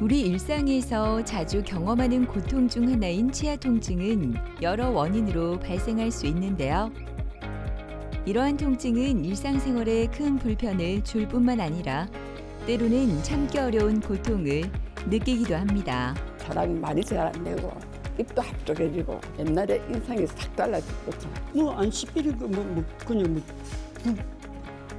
우리 일상에서 자주 경험하는 고통 중 하나인 치아 통증은 여러 원인으로 발생할 수 있는데요. 이러한 통증은 일상생활에 큰 불편을 줄 뿐만 아니라 때로는 참기 어려운 고통을 느끼기도 합니다. 사람이 말이 잘 안 되고 입도 합쪽해지고 옛날에 인상이 싹 달라졌거든. 뭐 안 씹히는 거 그냥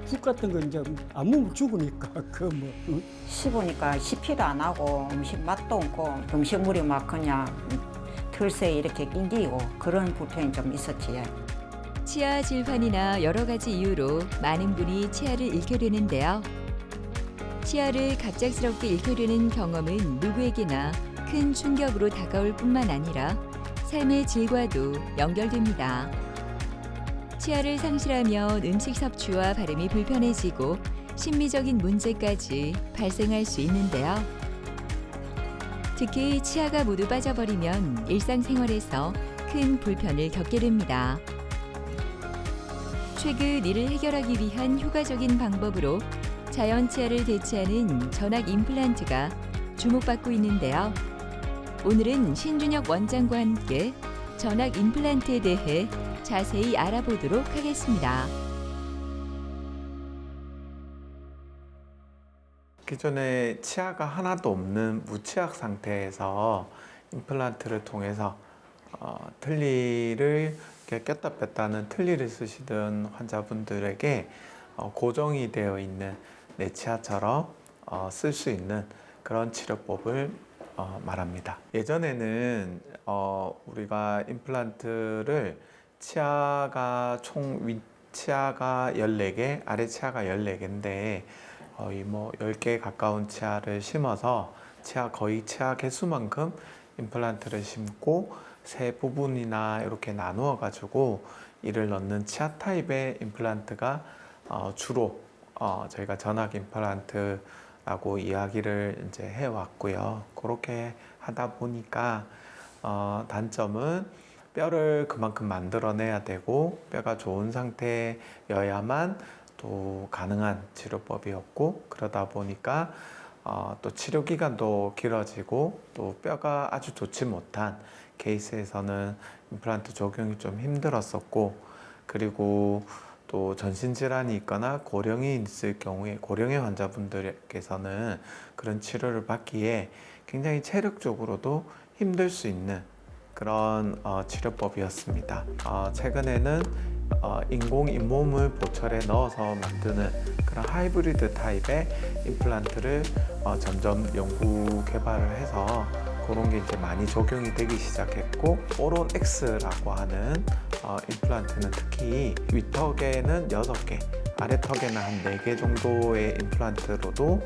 국 같은 거 이제 안 먹으면 죽으니까 뭐 응? 씹으니까 씹히도 안 하고 음식 맛도 없고 음식물이 막 그냥 털새 이렇게 낑기고 그런 불편이 좀 있었지. 치아 질환이나 여러 가지 이유로 많은 분이 치아를 잃게 되는데요. 치아를 갑작스럽게 잃게 되는 경험은 누구에게나 큰 충격으로 다가올 뿐만 아니라 삶의 질과도 연결됩니다. 치아를 상실하면 음식 섭취와 발음이 불편해지고 심미적인 문제까지 발생할 수 있는데요. 특히 치아가 모두 빠져버리면 일상생활에서 큰 불편을 겪게 됩니다. 최근 이를 해결하기 위한 효과적인 방법으로 자연 치아를 대체하는 전악 임플란트가 주목받고 있는데요. 오늘은 신준혁 원장과 함께 전악 임플란트에 대해 자세히 알아보도록 하겠습니다. 기존에 치아가 하나도 없는 무치악 상태에서 임플란트를 통해서 틀니를 이렇게 꼈다 뺐다 하는 틀니를 쓰시던 환자분들에게 고정이 되어 있는 내 치아처럼 쓸 수 있는 그런 치료법을 말합니다. 예전에는 우리가 임플란트를 치아가 총 윗치아가 14개, 아래치아가 14개인데 거의 뭐 10개 가까운 치아를 심어서 거의 치아 개수만큼 임플란트를 심고 세 부분이나 이렇게 나누어 가지고 이를 넣는 치아 타입의 임플란트가 주로 저희가 전악 임플란트라고 이야기를 이제 해왔고요. 그렇게 하다 보니까 단점은 뼈를 그만큼 만들어내야 되고 뼈가 좋은 상태여야만 또 가능한 치료법이었고, 그러다 보니까 또 치료 기간도 길어지고 또 뼈가 아주 좋지 못한 케이스에서는 임플란트 적용이 좀 힘들었었고, 그리고 또 전신질환이 있거나 고령이 있을 경우에 고령의 환자분들께서는 그런 치료를 받기에 굉장히 체력적으로도 힘들 수 있는 그런 치료법이었습니다. 최근에는 인공 잇몸을 보철에 넣어서 만드는 그런 하이브리드 타입의 임플란트를 점점 연구 개발을 해서 그런 게 이제 많이 적용이 되기 시작했고, 오론 X라고 하는 임플란트는 특히 윗턱에는 6개, 아래턱에는 한 4개 정도의 임플란트로도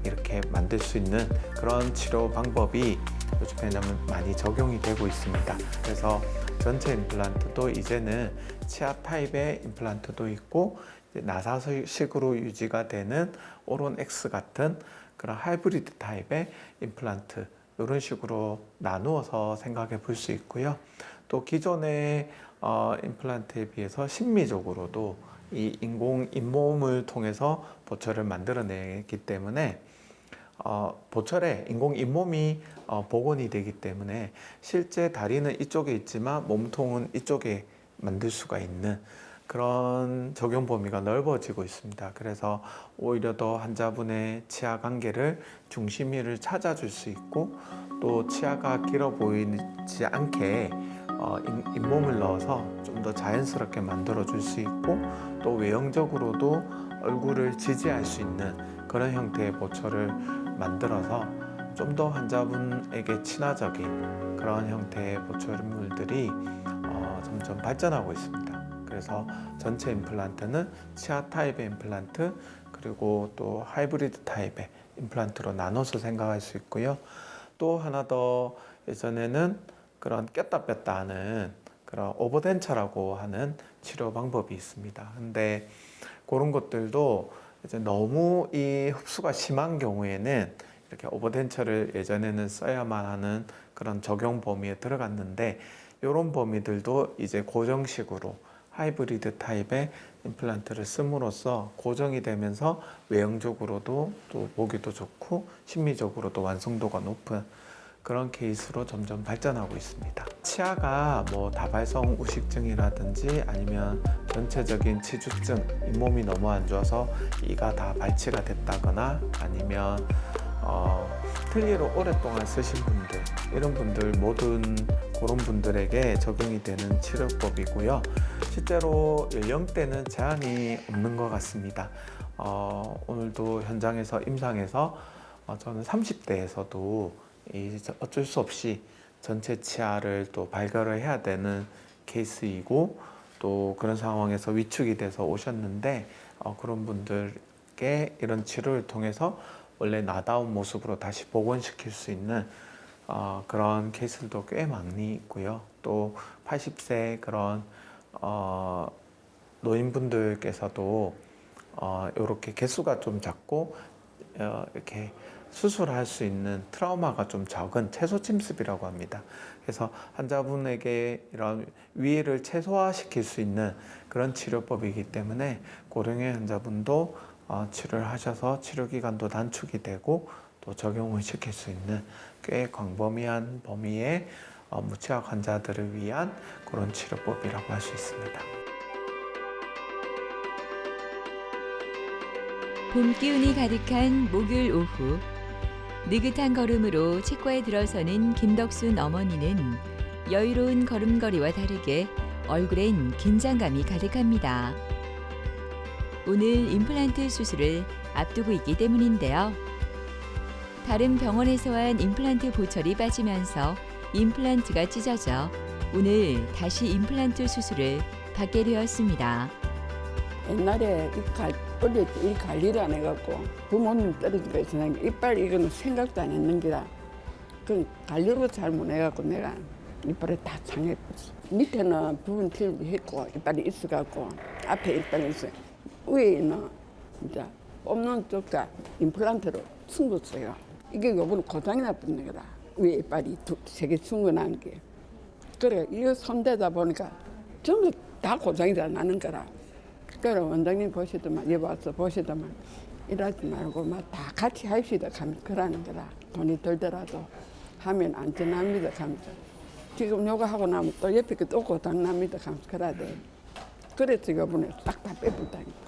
이렇게 만들 수 있는 그런 치료 방법이 요즘에는 많이 적용이 되고 있습니다. 그래서 전체 임플란트도 이제는 치아 타입의 임플란트도 있고, 나사식으로 유지가 되는 오론 X 같은 그런 하이브리드 타입의 임플란트, 이런 식으로 나누어서 생각해 볼 수 있고요. 또 기존의 임플란트에 비해서 심미적으로도 이 인공 잇몸을 통해서 보철을 만들어내기 때문에 보철에 인공 잇몸이 복원이 되기 때문에 실제 다리는 이쪽에 있지만 몸통은 이쪽에 만들 수가 있는 그런 적용 범위가 넓어지고 있습니다. 그래서 오히려 더 환자분의 치아 관계를 중심위를 찾아줄 수 있고, 또 치아가 길어 보이지 않게 잇몸을 넣어서 좀 더 자연스럽게 만들어 줄 수 있고, 또 외형적으로도 얼굴을 지지할 수 있는 그런 형태의 보철을 만들어서 좀 더 환자분에게 친화적인 그런 형태의 보철물들이 점점 발전하고 있습니다. 그래서 전체 임플란트는 치아 타입의 임플란트, 그리고 또 하이브리드 타입의 임플란트로 나눠서 생각할 수 있고요. 또 하나 더, 예전에는 그런 꼈다 뺐다 하는 그런 오버덴처라고 하는 치료 방법이 있습니다. 근데 그런 것들도 이제 너무 이 흡수가 심한 경우에는 이렇게 오버덴처를 예전에는 써야만 하는 그런 적용 범위에 들어갔는데, 이런 범위들도 이제 고정식으로 하이브리드 타입의 임플란트를 씀으로써 고정이 되면서 외형적으로도 또 보기도 좋고 심미적으로도 완성도가 높은 그런 케이스로 점점 발전하고 있습니다. 치아가 뭐 다발성 우식증이라든지 아니면 전체적인 치주증, 잇몸이 너무 안 좋아서 이가 다 발치가 됐다거나 아니면 틀니로 오랫동안 쓰신 분들, 이런 분들 모든 그런 분들에게 적용이 되는 치료법이고요. 실제로 연령대는 제한이 없는 것 같습니다. 오늘도 현장에서 임상에서 저는 30대에서도 어쩔 수 없이 전체 치아를 또 발견을 해야 되는 케이스이고 또 그런 상황에서 위축이 돼서 오셨는데 그런 분들께 이런 치료를 통해서 원래 나다운 모습으로 다시 복원시킬 수 있는 그런 케이스들도 꽤 많이 있고요. 또 80세 그런 노인분들께서도 이렇게 개수가 좀 작고 이렇게 수술할 수 있는 트라우마가 좀 적은 채소 침습이라고 합니다. 그래서 환자분에게 이런 위해를 최소화시킬 수 있는 그런 치료법이기 때문에 고령의 환자분도 치료를 하셔서 치료 기간도 단축이 되고 또 적용을 시킬 수 있는 꽤 광범위한 범위의 무치아 환자들을 위한 그런 치료법이라고 할 수 있습니다. 봄 기운이 가득한 목요일 오후 느긋한 걸음으로 치과에 들어서는 김덕순 어머니는 여유로운 걸음걸이와 다르게 얼굴엔 긴장감이 가득합니다. 오늘 임플란트 수술을 앞두고 있기 때문인데요. 다른 병원에서 한 임플란트 보철이 빠지면서 임플란트가 찢어져 오늘 다시 임플란트 수술을 받게 되었습니다. 옛날에 어릴 때 이 관리를 안 해갖고 부모님 떨어지고 있으니까 이빨 이거는 생각도 안 했는 기라 그 관리로 잘못해갖고 내가 이빨이 다 상했었어. 밑에는 부분 틀리했고 이빨이 있어갖고 앞에 이빨이 있어. 위에 있는 이제 뽑는 쪽과 임플란트로 숨겼어요. 이게 요번에 고장이 났던 거다. 위에 이빨이 세 개 숨겨난 게. 그래 이거 손대다 보니까 전부 다 고장이 다 나는 거라. 그래 원장님 보시더만 여기 와서 보시더만 이러지 말고 막 다 같이 합시다 하면서 그러는 거라. 돈이 들더라도 하면 안전합니다 하면서 지금 요거 하고 나면 또 옆에 또 고장납니다 하면서 그래야 돼. 그래서 요번에 싹 다 빼버렸다니까.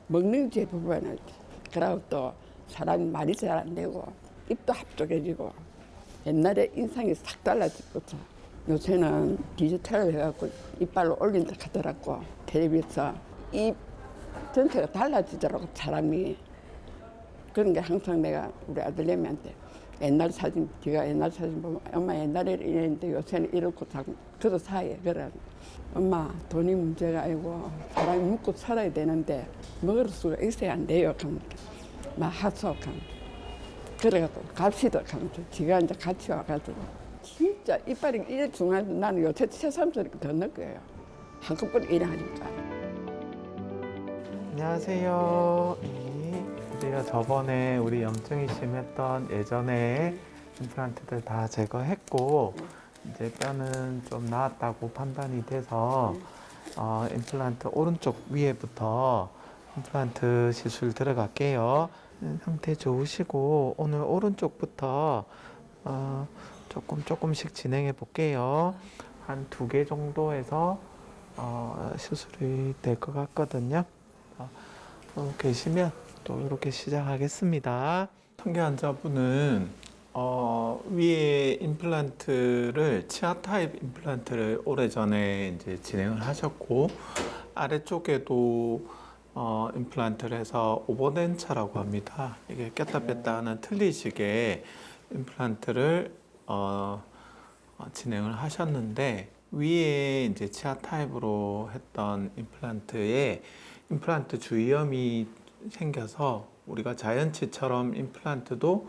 먹는 제품은 그러고 또 사람이 말이 잘 안 되고 입도 합쪽해지고 옛날에 인상이 싹 달라졌거든. 요새는 디지털을 해갖고 이빨로 올린다 하더라고. 텔레비에서 입 전체가 달라지더라고 사람이. 그런 게 항상 내가 우리 아들내미한테 옛날 사진, 제가 옛날 사진 보면 엄마 옛날에 이랬는데 요새는 이렇고 그도 사해. 그래. 엄마 돈이 문제가 아니고 사람이 먹고 살아야 되는데 먹을 수가 있어야 안 돼요. 막 하소하면서. 그래갖고 갑시다 하면서 지가 이제 같이 와가지고 진짜 이빨이 이래 중요한데 나는 요새 새삼스럽게 더 느껴요. 한꺼번에 일하니까. 안녕하세요. 우리가 저번에 우리 염증이 심했던 예전에 임플란트들 다 제거했고 이제 뼈는 좀 나았다고 판단이 돼서 임플란트 오른쪽 위에부터 임플란트 시술 들어갈게요. 상태 좋으시고 오늘 오른쪽부터 조금씩 진행해 볼게요. 한 2개 정도에서 수술이 될 것 같거든요. 계시면 또 이렇게 시작하겠습니다. 성게 환자분은 위에 임플란트를 치아 타입 임플란트를 오래전에 이제 진행을 하셨고 아래쪽에도 임플란트를 해서 오버된 차라고 합니다. 이게 꼈다 뺐다 하는 틀니식의 임플란트를 진행을 하셨는데 위에 이제 치아 타입으로 했던 임플란트에 임플란트 주위염이 생겨서 우리가 자연치처럼 임플란트도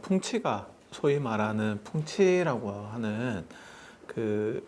풍치가 소위 말하는 풍치라고 하는 그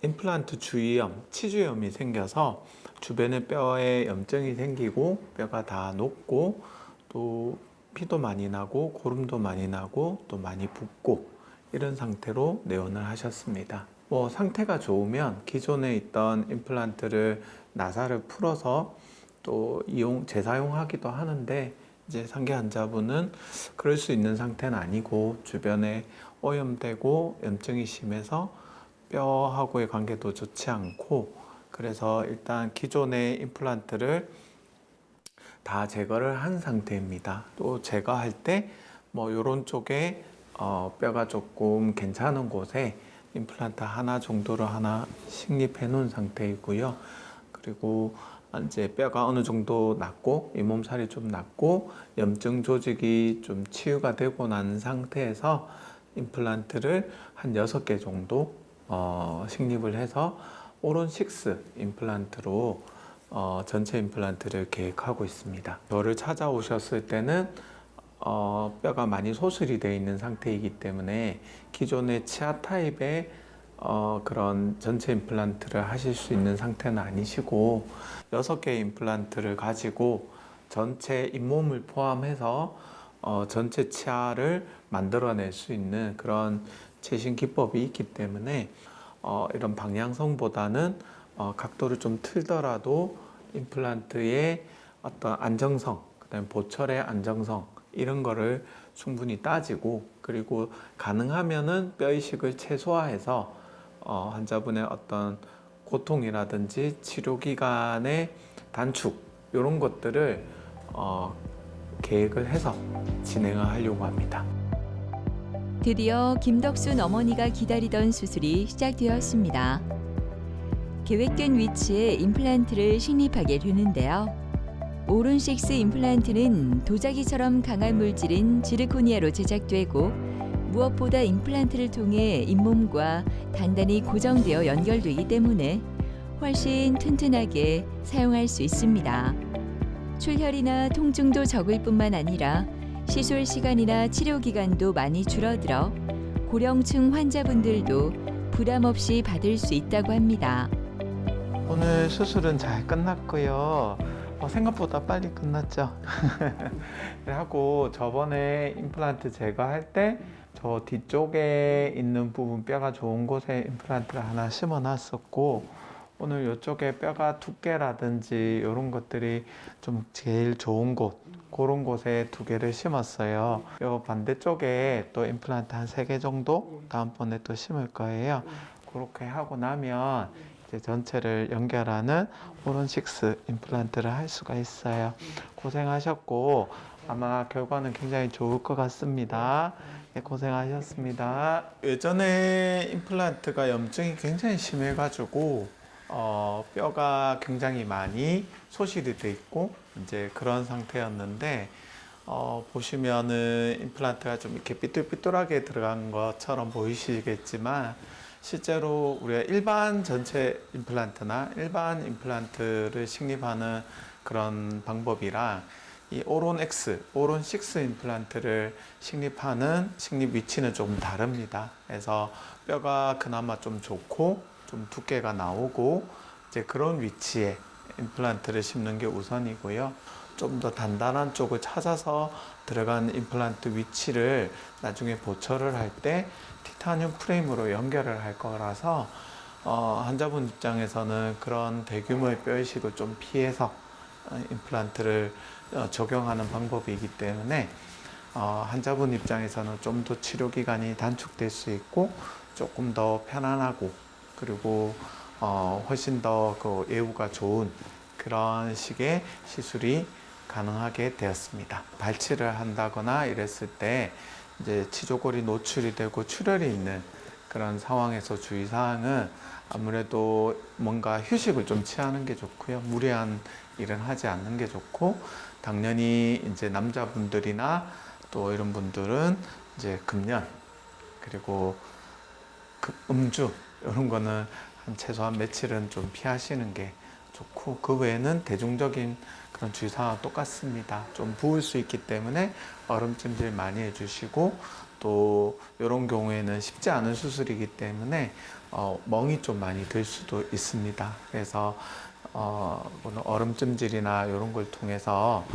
임플란트 주위염, 치주염이 생겨서 주변에 뼈에 염증이 생기고 뼈가 다 녹고 또 피도 많이 나고 고름도 많이 나고 또 많이 붓고 이런 상태로 내원을 하셨습니다. 뭐 상태가 좋으면 기존에 있던 임플란트를 나사를 풀어서 또 재사용하기도 하는데 이제 상계 환자분은 그럴 수 있는 상태는 아니고 주변에 오염되고 염증이 심해서 뼈하고의 관계도 좋지 않고 그래서 일단 기존의 임플란트를 다 제거를 한 상태입니다. 또 제거할 때 뭐 이런 쪽에 뼈가 조금 괜찮은 곳에 임플란트 하나 정도를 하나 식립해 놓은 상태이고요. 그리고 이제 뼈가 어느 정도 났고 잇몸살이 좀 났고 염증 조직이 좀 치유가 되고 난 상태에서 임플란트를 한 6개 정도 식립을 해서 오론 6 임플란트로 전체 임플란트를 계획하고 있습니다. 저를 찾아오셨을 때는 뼈가 많이 소실이 되어 있는 상태이기 때문에 기존의 치아 타입의 그런 전체 임플란트를 하실 수 있는 상태는 아니시고 6개의 임플란트를 가지고 전체 잇몸을 포함해서 전체 치아를 만들어낼 수 있는 그런 최신 기법이 있기 때문에 이런 방향성보다는 각도를 좀 틀더라도 임플란트의 어떤 안정성, 그다음에 보철의 안정성 이런 거를 충분히 따지고 그리고 가능하면은 뼈 이식을 최소화해서 환자분의 어떤 고통이라든지 치료 기간의 단축 이런 것들을 계획을 해서 진행을 하려고 합니다. 드디어 김덕순 어머니가 기다리던 수술이 시작되었습니다. 계획된 위치에 임플란트를 식립하게 되는데요. 오론 6 임플란트는 도자기처럼 강한 물질인 지르코니아로 제작되고 무엇보다 임플란트를 통해 잇몸과 단단히 고정되어 연결되기 때문에 훨씬 튼튼하게 사용할 수 있습니다. 출혈이나 통증도 적을 뿐만 아니라 시술 시간이나 치료 기간도 많이 줄어들어 고령층 환자분들도 부담 없이 받을 수 있다고 합니다. 오늘 수술은 잘 끝났고요. 생각보다 빨리 끝났죠. 하고 저번에 임플란트 제거할 때 저 뒤쪽에 있는 부분 뼈가 좋은 곳에 임플란트를 하나 심어 놨었고 오늘 이쪽에 뼈가 두께라든지 이런 것들이 좀 제일 좋은 곳 그런 곳에 2개를 심었어요. 이 반대쪽에 또 임플란트 한 3개 정도 다음번에 또 심을 거예요. 그렇게 하고 나면 이제 전체를 연결하는 오론 6 임플란트를 할 수가 있어요. 고생하셨고 아마 결과는 굉장히 좋을 것 같습니다. 네, 고생하셨습니다. 예전에 임플란트가 염증이 굉장히 심해가지고 뼈가 굉장히 많이 소실이 돼 있고 이제 그런 상태였는데 보시면은 임플란트가 좀 이렇게 삐뚤삐뚤하게 들어간 것처럼 보이시겠지만 실제로 우리가 일반 전체 임플란트나 일반 임플란트를 식립하는 그런 방법이랑 이 오론 6 임플란트를 식립하는 식립 위치는 조금 다릅니다. 그래서 뼈가 그나마 좀 좋고 좀 두께가 나오고 이제 그런 위치에 임플란트를 심는 게 우선이고요. 좀 더 단단한 쪽을 찾아서 들어간 임플란트 위치를 나중에 보철을 할 때 티타늄 프레임으로 연결을 할 거라서 환자분 입장에서는 그런 대규모의 뼈 이식을 좀 피해서 임플란트를 적용하는 방법이기 때문에 환자분 입장에서는 좀 더 치료 기간이 단축될 수 있고 조금 더 편안하고 그리고 훨씬 더 그 예후가 좋은 그런 식의 시술이 가능하게 되었습니다. 발치를 한다거나 이랬을 때 이제 치조골이 노출이 되고 출혈이 있는 그런 상황에서 주의사항은 아무래도 뭔가 휴식을 좀 취하는 게 좋고요. 무리한 일은 하지 않는 게 좋고 당연히 이제 남자분들이나 또 이런 분들은 이제 금연 그리고 음주 이런 거는 한 최소한 며칠은 좀 피하시는 게 좋고 그 외에는 대중적인 그런 주의사항은 똑같습니다. 좀 부을 수 있기 때문에 얼음찜질 많이 해주시고 또 이런 경우에는 쉽지 않은 수술이기 때문에 멍이 좀 많이 들 수도 있습니다. 그래서 또는 얼음찜질이나 이런 걸 통해서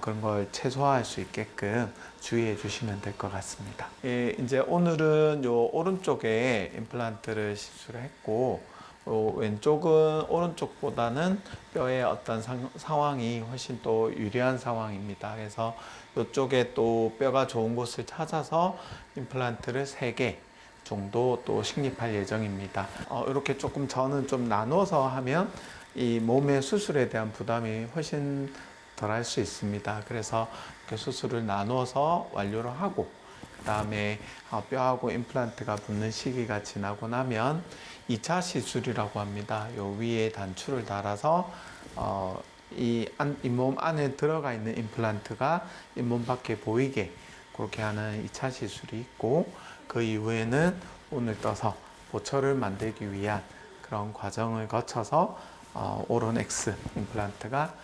그런 걸 최소화할 수 있게끔 주의해 주시면 될 것 같습니다. 예, 이제 오늘은 요 오른쪽에 임플란트를 시술을 했고 왼쪽은 오른쪽보다는 뼈의 어떤 상황이 훨씬 또 유리한 상황입니다. 그래서 이쪽에 또 뼈가 좋은 곳을 찾아서 임플란트를 3개 정도 또 식립할 예정입니다. 이렇게 조금 저는 좀 나눠서 하면 이 몸의 수술에 대한 부담이 훨씬 덜할 수 있습니다. 그래서 이렇게 수술을 나눠서 완료를 하고 그 다음에 뼈하고 임플란트가 붙는 시기가 지나고 나면 2차 시술이라고 합니다. 요 위에 단추를 달아서 잇몸 안에 들어가 있는 임플란트가 잇몸 밖에 보이게 그렇게 하는 2차 시술이 있고 그 이후에는 오늘 떠서 보철을 만들기 위한 그런 과정을 거쳐서 오론 X 임플란트가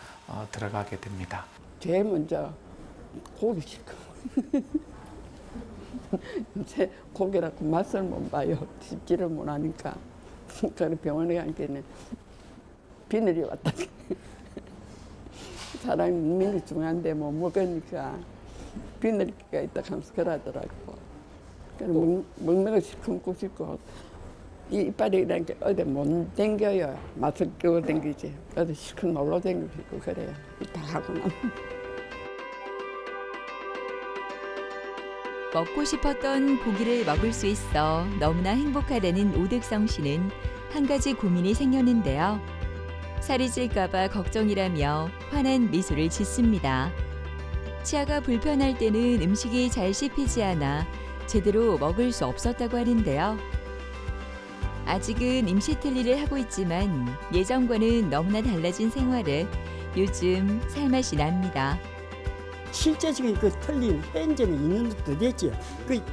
들어가게 됩니다. 제일 먼저 고기 시켜. 제 고기라고 맛을 못 봐요. 씹지를 못하니까. 그래 병원에 간 게는 비늘이 왔다. 사람이 먹는 게 중요한데 뭐 먹으니까 비늘기가 있다 하면서 그러더라고. 그래 먹는 거 시큼고 싶고 이 이빨이 이렇게 어디 못 댕겨요. 맛을 끼고 댕기지. 어디 시큼 놀러 댕기고 싶고 그래요. 다 하고 나면. 먹고 싶었던 고기를 먹을 수 있어 너무나 행복하다는 오득성 씨는 한 가지 고민이 생겼는데요. 살이 찔까봐 걱정이라며 환한 미소를 짓습니다. 치아가 불편할 때는 음식이 잘 씹히지 않아 제대로 먹을 수 없었다고 하는데요. 아직은 임시틀니를 하고 있지만 예전과는 너무나 달라진 생활에 요즘 살맛이 납니다. 실제적인 그 틀린 현재는 2년 정도 됐죠.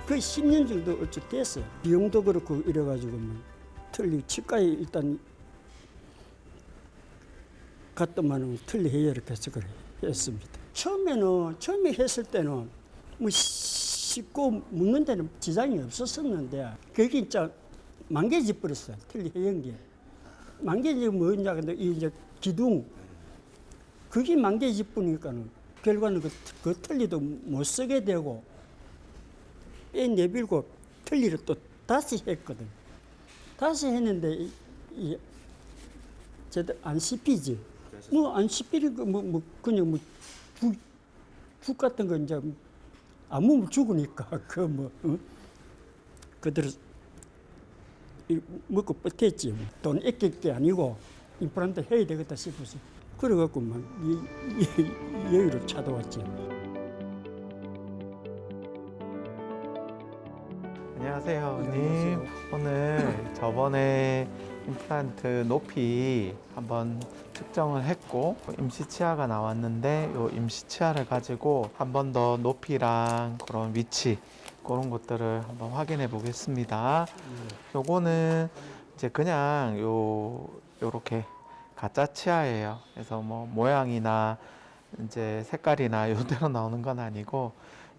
거의 10년 정도 얼추 됐어요. 비용도 그렇고 이래가지고 뭐 틀리 치과에 일단 갔더만은 틀리 해야 이렇게 해서 그래 했습니다. 처음에 했을 때는 뭐 씹고 먹는 데는 지장이 없었었는데 그게 진짜 망개져 버렸어요. 틀리 해연 게 망개져 뭐냐 근데 이제 기둥 그게 망개져 버리니까는. 결과는 그 틀니도 못 쓰게 되고 빼 내밀고 틀니를 또 다시 했거든. 다시 했는데 제대로 안 씹히지. 뭐 안 씹히는 거 뭐 그냥 죽 같은 거 이제 안 먹으면 죽으니까 그대로 먹고 버텼지. 돈 아낄 게 아니고 임플란트 해야 되겠다 싶어서. 그래갖고 막 여기로 찾아왔지. 안녕하세요, 의원님. 오늘 저번에 임플란트 높이 한번 측정을 했고 임시 치아가 나왔는데 이 임시 치아를 가지고 한 번 더 높이랑 그런 위치 그런 것들을 한번 확인해 보겠습니다. 요거는 이제 그냥 요렇게 가짜 치아예요. 그래서 뭐 모양이나 이제 색깔이나 이대로 나오는 건 아니고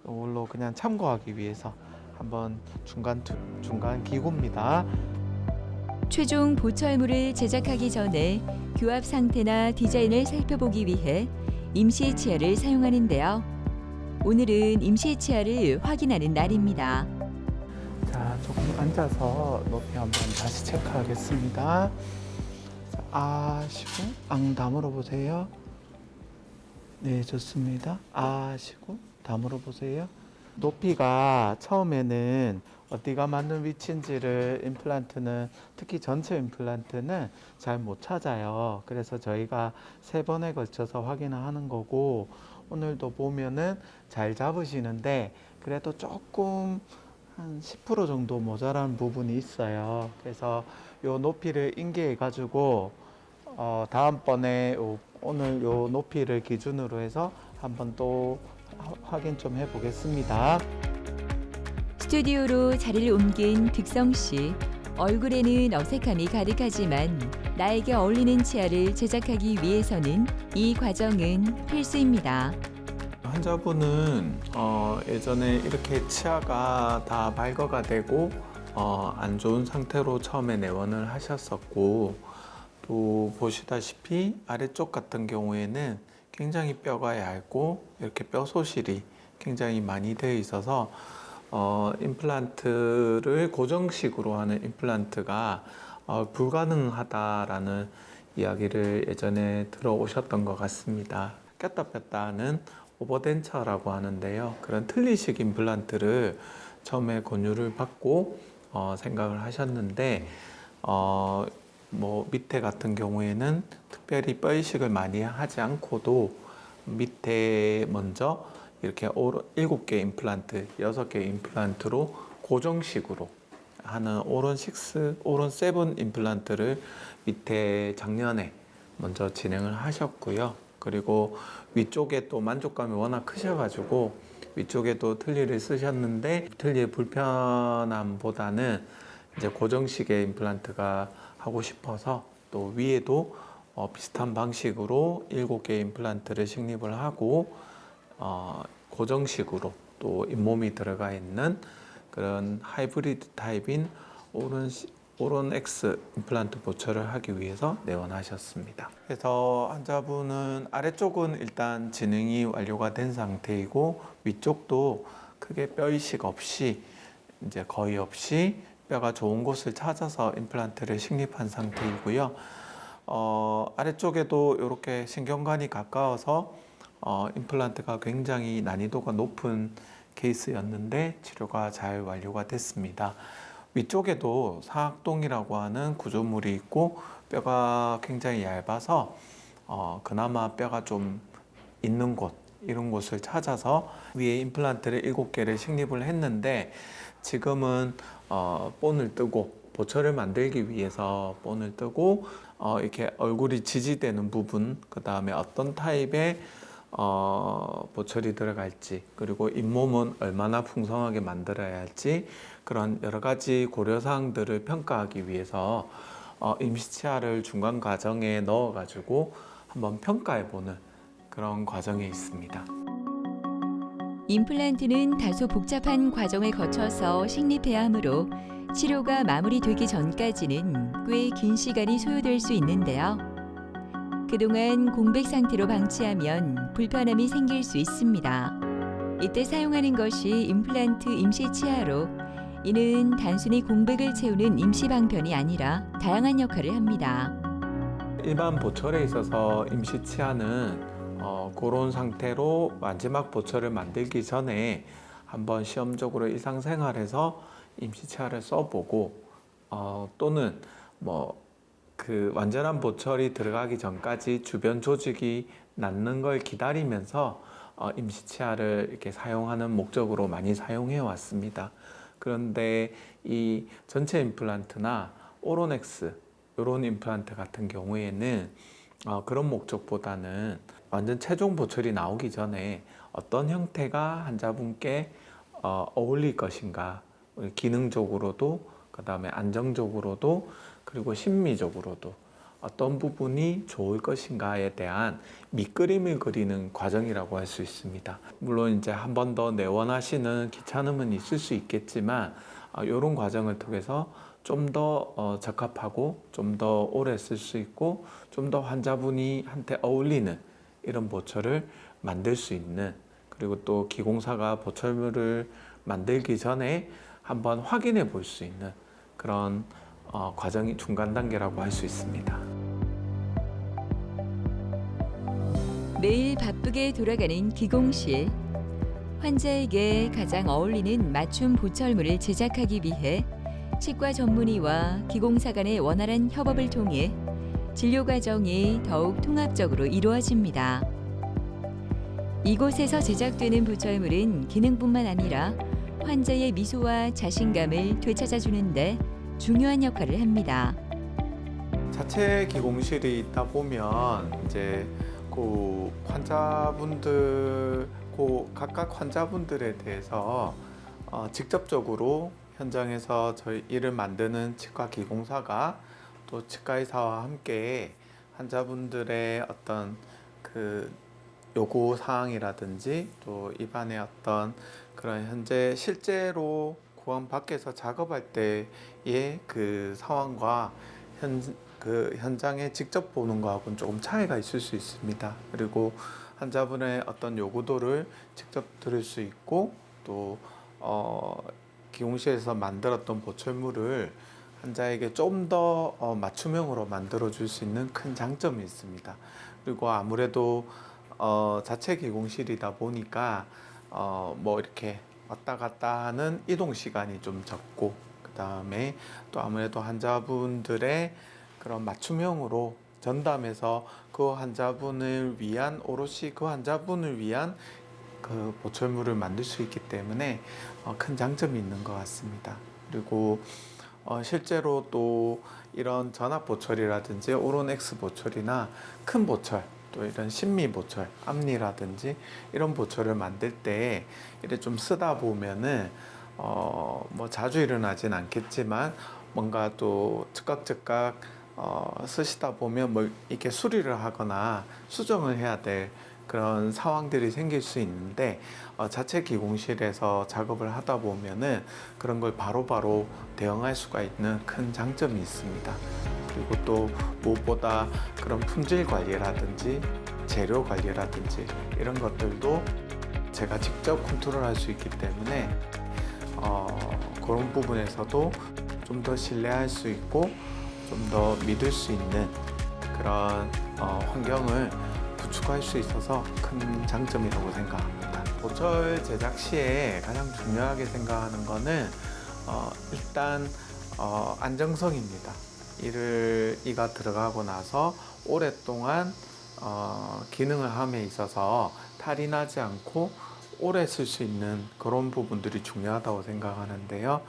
이걸로 그냥 참고하기 위해서 한번 중간 기구입니다. 최종 보철물을 제작하기 전에 교합 상태나 디자인을 살펴보기 위해 임시 치아를 사용하는데요. 오늘은 임시 치아를 확인하는 날입니다. 자, 조금 앉아서 높이 한번 다시 체크하겠습니다. 아시고 앙 다물어 보세요. 네, 좋습니다. 아시고 다물어 보세요. 높이가 처음에는 어디가 맞는 위치인지를 임플란트는 특히 전체 임플란트는 잘 못 찾아요. 그래서 저희가 3번에 걸쳐서 확인을 하는 거고 오늘도 보면은 잘 잡으시는데 그래도 조금 한 10% 정도 모자란 부분이 있어요. 그래서 요 높이를 인계해 가지고 다음번에 오늘 요 높이를 기준으로 해서 한번 또 확인 좀 해 보겠습니다. 스튜디오로 자리를 옮긴 득성 씨. 얼굴에는 어색함이 가득하지만 나에게 어울리는 치아를 제작하기 위해서는 이 과정은 필수입니다. 환자분은 예전에 이렇게 치아가 다 발거가 되고 안 좋은 상태로 처음에 내원을 하셨었고 또 보시다시피 아래쪽 같은 경우에는 굉장히 뼈가 얇고 이렇게 뼈 소실이 굉장히 많이 되어 있어서 임플란트를 고정식으로 하는 임플란트가 불가능하다라는 이야기를 예전에 들어오셨던 것 같습니다. 꼈다 뺐다 하는 오버덴처라고 하는데요. 그런 틀니식 임플란트를 처음에 권유를 받고 생각을 하셨는데 뭐 밑에 같은 경우에는 특별히 뼈 이식을 많이 하지 않고도 밑에 먼저 이렇게 7개 임플란트, 6개 임플란트로 고정식으로 하는 오론 6, 오론 7 임플란트를 밑에 작년에 먼저 진행을 하셨고요. 그리고 위쪽에 또 만족감이 워낙 크셔가지고 위쪽에도 틀니를 쓰셨는데 틀니의 불편함보다는 이제 고정식의 임플란트가 하고 싶어서 또 위에도 비슷한 방식으로 7개 임플란트를 식립을 하고 고정식으로 또 잇몸이 들어가 있는 그런 하이브리드 타입인 오론 X 임플란트 보철을 하기 위해서 내원하셨습니다. 그래서 환자분은 아래쪽은 일단 진행이 완료가 된 상태이고 위쪽도 크게 뼈 이식 없이 이제 거의 없이 뼈가 좋은 곳을 찾아서 임플란트를 식립한 상태이고요. 아래쪽에도 이렇게 신경관이 가까워서 임플란트가 굉장히 난이도가 높은 케이스였는데 치료가 잘 완료가 됐습니다. 위쪽에도 사악동이라고 하는 구조물이 있고 뼈가 굉장히 얇아서 그나마 뼈가 좀 있는 곳 이런 곳을 찾아서 위에 임플란트를 7개를 식립을 했는데 지금은 본을 뜨고 보철을 만들기 위해서 본을 뜨고 이렇게 얼굴이 지지되는 부분 그 다음에 어떤 타입의 보철이 들어갈지 그리고 잇몸은 얼마나 풍성하게 만들어야 할지 그런 여러 가지 고려사항들을 평가하기 위해서 임시치아를 중간 과정에 넣어 가지고 한번 평가해 보는 그런 과정에 있습니다. 임플란트는 다소 복잡한 과정을 거쳐서 식립해야 하므로 치료가 마무리되기 전까지는 꽤 긴 시간이 소요될 수 있는데요. 그동안 공백 상태로 방치하면 불편함이 생길 수 있습니다. 이때 사용하는 것이 임플란트 임시 치아로 이는 단순히 공백을 채우는 임시 방편이 아니라 다양한 역할을 합니다. 일반 보철에 있어서 임시 치아는 그런 상태로 마지막 보철을 만들기 전에 한번 시험적으로 일상생활에서 임시 치아를 써보고 또는 뭐 그 완전한 보철이 들어가기 전까지 주변 조직이 낫는 걸 기다리면서 임시 치아를 이렇게 사용하는 목적으로 많이 사용해 왔습니다. 그런데 이 전체 임플란트나 오로넥스 이런 임플란트 같은 경우에는 그런 목적보다는 완전 최종 보철이 나오기 전에 어떤 형태가 환자분께 어울릴 것인가 기능적으로도 그 다음에 안정적으로도 그리고 심미적으로도 어떤 부분이 좋을 것인가에 대한 밑그림을 그리는 과정이라고 할 수 있습니다. 물론 이제 한 번 더 내원하시는 귀찮음은 있을 수 있겠지만 이런 과정을 통해서 좀 더 적합하고 좀 더 오래 쓸 수 있고 좀 더 환자분이 한테 어울리는 이런 보철을 만들 수 있는 그리고 또 기공사가 보철물을 만들기 전에 한번 확인해 볼 수 있는 그런 과정이 중간 단계라고 할 수 있습니다. 매일 바쁘게 돌아가는 기공실. 환자에게 가장 어울리는 맞춤 보철물을 제작하기 위해 치과 전문의와 기공사 간의 원활한 협업을 통해 진료 과정이 더욱 통합적으로 이루어집니다. 이곳에서 제작되는 보철물은 기능뿐만 아니라 환자의 미소와 자신감을 되찾아주는데 중요한 역할을 합니다. 자체 기공실이 있다 보면 이제 그 환자분들, 각각 환자분들에 대해서 직접적으로 현장에서 저희 일을 만드는 치과 기공사가 또 치과의사와 함께 환자분들의 어떤 그 요구 사항이라든지 또 입안의 어떤 그런 현재 실제로 구강 밖에서 작업할 때의 그 상황과 그 현장에 직접 보는 거하고는 조금 차이가 있을 수 있습니다. 그리고 환자분의 어떤 요구도를 직접 들을 수 있고 또 기공실에서 만들었던 보철물을 환자에게 좀 더 맞춤형으로 만들어 줄 수 있는 큰 장점이 있습니다. 그리고 아무래도 자체 기공실이다 보니까 뭐 이렇게 왔다 갔다 하는 이동 시간이 좀 적고 그다음에 또 아무래도 환자분들의 그런 맞춤형으로 전담해서 그 환자분을 위한 오롯이 그 환자분을 위한 그 보철물을 만들 수 있기 때문에 큰 장점이 있는 것 같습니다. 그리고 실제로 또 이런 전압 보철이라든지 오론엑스 보철이나 큰 보철 또 이런 심미 보철, 앞니라든지 이런 보철을 만들 때 이렇게 좀 쓰다 보면은 뭐 자주 일어나진 않겠지만 뭔가 또 즉각 쓰시다 보면 뭐 이렇게 수리를 하거나 수정을 해야 될 그런 상황들이 생길 수 있는데 자체 기공실에서 작업을 하다 보면은 그런 걸 바로바로 대응할 수가 있는 큰 장점이 있습니다. 그리고 또 무엇보다 그런 품질 관리라든지 재료 관리라든지 이런 것들도 제가 직접 컨트롤할 수 있기 때문에 그런 부분에서도 좀 더 신뢰할 수 있고 좀 더 믿을 수 있는 그런 환경을 구축할 수 있어서 큰 장점이라고 생각합니다. 보철 제작 시에 가장 중요하게 생각하는 거는 일단 안정성입니다. 이가 들어가고 나서 오랫동안 기능을 함에 있어서 탈이 나지 않고 오래 쓸 수 있는 그런 부분들이 중요하다고 생각하는데요.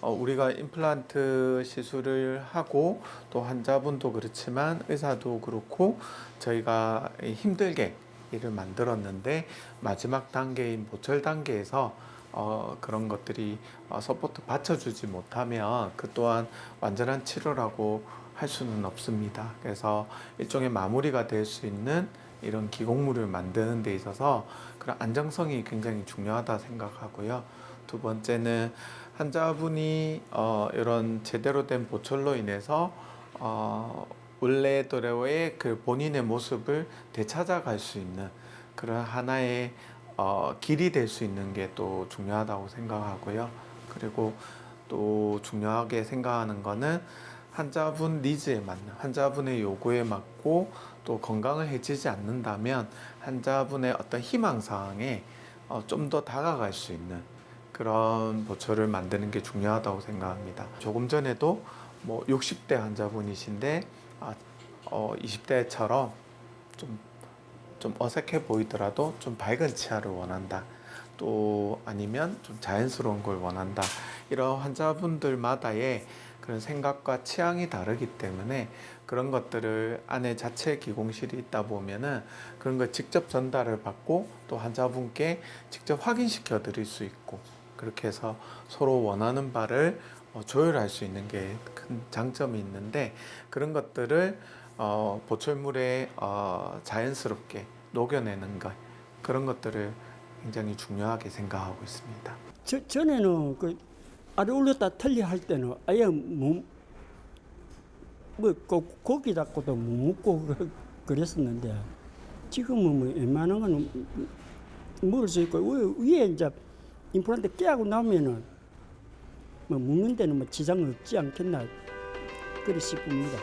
우리가 임플란트 시술을 하고 또 환자분도 그렇지만 의사도 그렇고 저희가 힘들게 이를 만들었는데 마지막 단계인 보철 단계에서 그런 것들이 서포트 받쳐주지 못하면 그 또한 완전한 치료라고 할 수는 없습니다. 그래서 일종의 마무리가 될 수 있는 이런 기공물을 만드는 데 있어서 그런 안정성이 굉장히 중요하다 생각하고요. 두 번째는 환자분이 이런 제대로 된 보철로 인해서 원래대로의 그 본인의 모습을 되찾아갈 수 있는 그런 하나의 길이 될 수 있는 게 또 중요하다고 생각하고요. 그리고 또 중요하게 생각하는 거는 환자분 니즈에 맞는 환자분의 요구에 맞고 또 건강을 해치지 않는다면 환자분의 어떤 희망사항에 좀 더 다가갈 수 있는 그런 보철을 만드는 게 중요하다고 생각합니다. 조금 전에도 뭐 60대 환자분이신데 20대처럼 좀 어색해 보이더라도 좀 밝은 치아를 원한다. 또 아니면 좀 자연스러운 걸 원한다. 이런 환자분들마다의 그런 생각과 취향이 다르기 때문에 그런 것들을 안에 자체 기공실이 있다 보면은 그런 걸 직접 전달을 받고 또 환자분께 직접 확인시켜 드릴 수 있고 그렇게 해서 서로 원하는 바를 조율할 수 있는 게 큰 장점이 있는데 그런 것들을 보철물에 자연스럽게 녹여내는 것 그런 것들을 굉장히 중요하게 생각하고 있습니다. 전에는 그 알이 올렸다 틀리 할 때는 아예 고기 잡고도 못 먹고 그랬었는데 지금은 뭐 웬만한 거는 먹을 수 있고 위에 이제 임플란트 깨고 나면은 뭐 먹는 데는 뭐 지장 없지 않겠나 그리 싶습니다.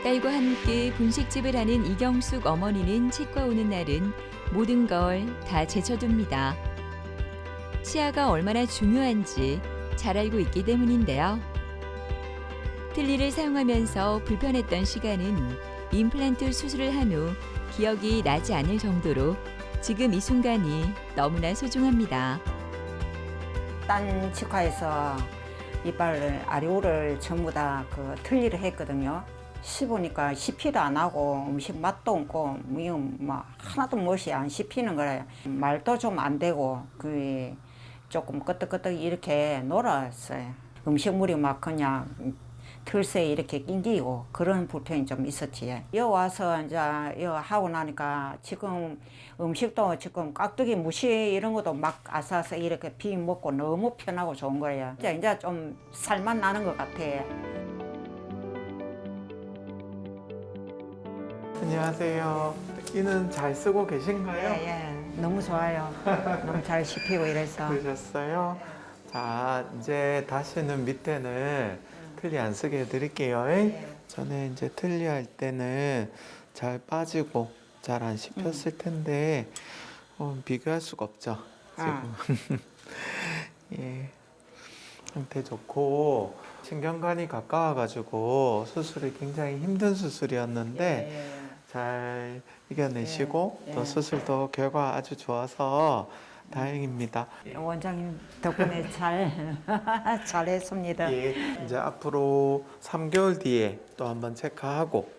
딸과 함께 분식집을 하는 이경숙 어머니는 치과 오는 날은 모든 걸 다 제쳐둡니다. 치아가 얼마나 중요한지 잘 알고 있기 때문인데요. 틀니를 사용하면서 불편했던 시간은 임플란트 수술을 한 후 기억이 나지 않을 정도로 지금 이 순간이 너무나 소중합니다. 딴 치과에서 이빨을 아리오를 전부 다 그 틀니를 했거든요. 씹으니까 씹히도 안 하고 음식 맛도 없고 뭐 하나도 멋이 안 씹히는 거래요. 말도 좀 안 되고 그 조금 끄떡끄떡 이렇게 놀았어요. 음식물이 막 그냥 털새 이렇게 낑기고 그런 불편이 좀 있었지. 여기 와서 이제 여기 하고 나니까 지금 음식도 지금 깍두기 무시 이런 것도 막 아싸아싸 이렇게 비 먹고 너무 편하고 좋은 거예요. 이제 좀 살만 나는 것 같아. 안녕하세요. 이는 잘 쓰고 계신가요? 예. 너무 좋아요. 너무 잘 씹히고 이래서. 그러셨어요? 자, 이제 다시는 밑에는 틀니 안 쓰게 해드릴게요. 전에 이제 틀니 할 때는 잘 빠지고 잘 안 씹혔을 텐데 비교할 수가 없죠. 지금. 예. 상태 좋고 신경관이 가까워가지고 수술이 굉장히 힘든 수술이었는데 잘 이겨내시고 또 수술도 결과 아주 좋아서 다행입니다. 원장님 덕분에 잘했습니다. 예, 이제 앞으로 3개월 뒤에 또 한번 체크하고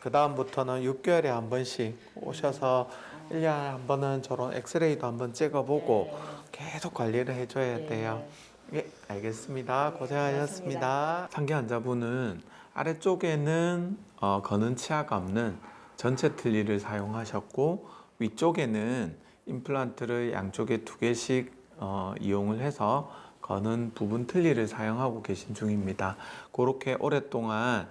그 다음부터는 6개월에 한 번씩 오셔서 1년에 한 번은 저런 엑스레이도 한번 찍어보고 계속 관리를 해줘야 돼요. 예, 알겠습니다. 고생하셨습니다. 상기 환자분은 아래쪽에는 거는 치아가 없는 전체 틀니를 사용하셨고 위쪽에는 임플란트를 양쪽에 2개씩 이용을 해서 거는 부분 틀니를 사용하고 계신 중입니다. 그렇게 오랫동안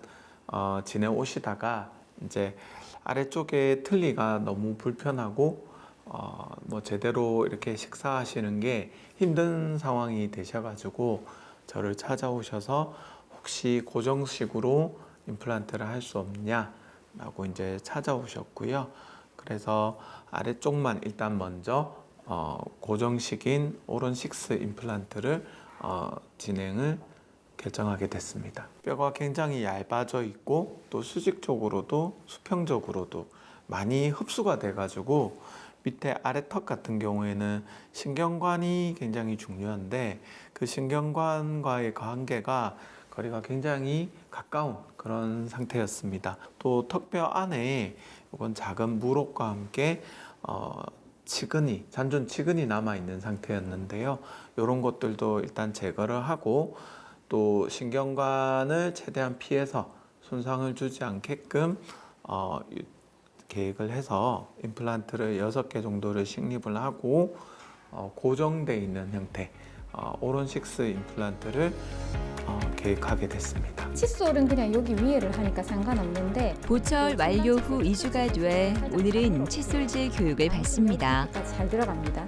지내오시다가 이제 아래쪽에 틀니가 너무 불편하고 뭐 제대로 이렇게 식사하시는 게 힘든 상황이 되셔가지고 저를 찾아오셔서 혹시 고정식으로 임플란트를 할 수 없냐라고 이제 찾아오셨고요. 그래서 아래쪽만 일단 먼저 고정식인 오른 6 임플란트를 진행을 결정하게 됐습니다. 뼈가 굉장히 얇아져 있고 또 수직적으로도 수평적으로도 많이 흡수가 돼가지고 밑에 아래 턱 같은 경우에는 신경관이 굉장히 중요한데 그 신경관과의 관계가 거리가 굉장히 가까운 그런 상태였습니다. 또 턱뼈 안에 이건 작은 물혹과 함께 치근이, 잔존 치근이 남아 있는 상태였는데요. 이런 것들도 일단 제거를 하고 또 신경관을 최대한 피해서 손상을 주지 않게끔 계획을 해서 임플란트를 6개 정도를 식립을 하고 고정되어 있는 형태 오른 6 임플란트를 계획하게 됐습니다. 칫솔은 그냥 여기 위에를 하니까 상관없는데 보철 완료 후 2주가 돼 오늘은 칫솔질 교육을 받습니다. 잘 들어갑니다.